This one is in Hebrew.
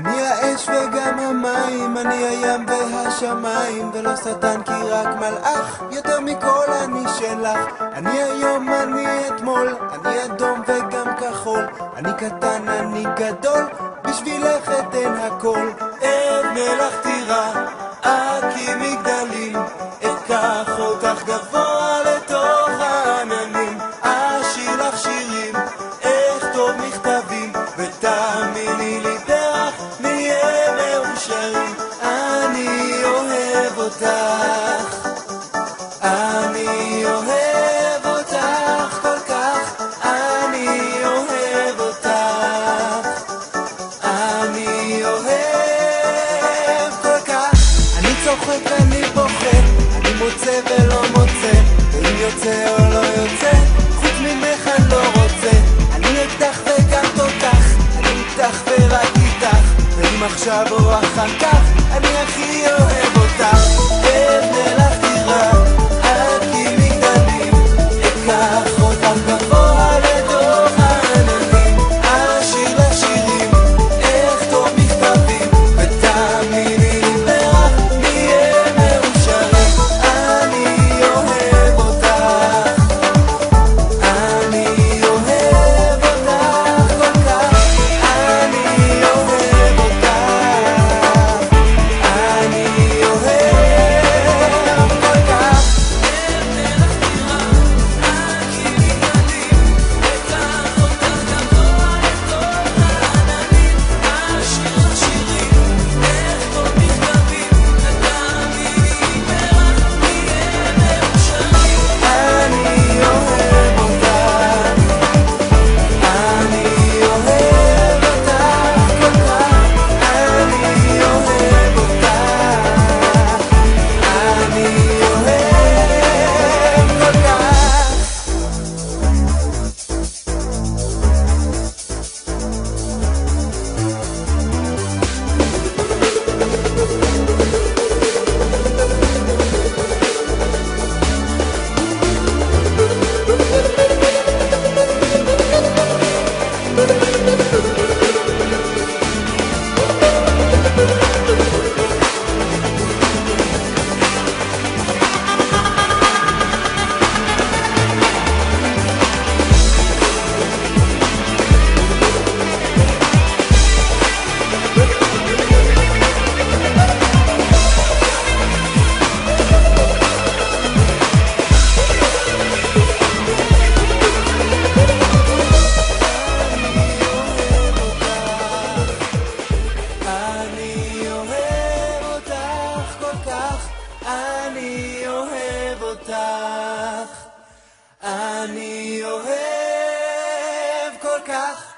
אני האש וגם המים, אני הים והשמיים, ולא שטן כי רק מלאך, יותר מכל אני שלך. אני היום, אני אתמול, אני אדום וגם כחול, אני קטן, אני גדול, בשבילך אתן הכל. אבנה לך טירה, אקים מגדלים, אקח אותך גבוה לתוך העננים, אשיר לך שירים, אכתוב מכתבים, ותאמיני לי פרח נהיה מאושרים. אני אוהב אותך, אני אוהב אותך כל כך, אני אוהב אותך, אני אוהב כל כך. אני צוחק, אני בוכה, אני מוצא ולא מוצא, ואם יוצא או לא יוצא, חוץ ממך אני לא רוצה. אני אקדח וגם תותח, אני איתך ורק איתך, ואם עכשיו או אחר כך, אני הכי אוהב אותך. אבנה לך דירה, אקים מגדלים, אקח אותך גבוה לתוך העננים, אשיר לך שירים, אכתוב מכתבים, ותאמיני לי פרח נהיה מאושרים. אני אוהב אותך, אני אוהב אותך כל כך, אני אוהב אותך, אני אוהב כל כך. אני אוהב אותך, אני אוהב כל כך.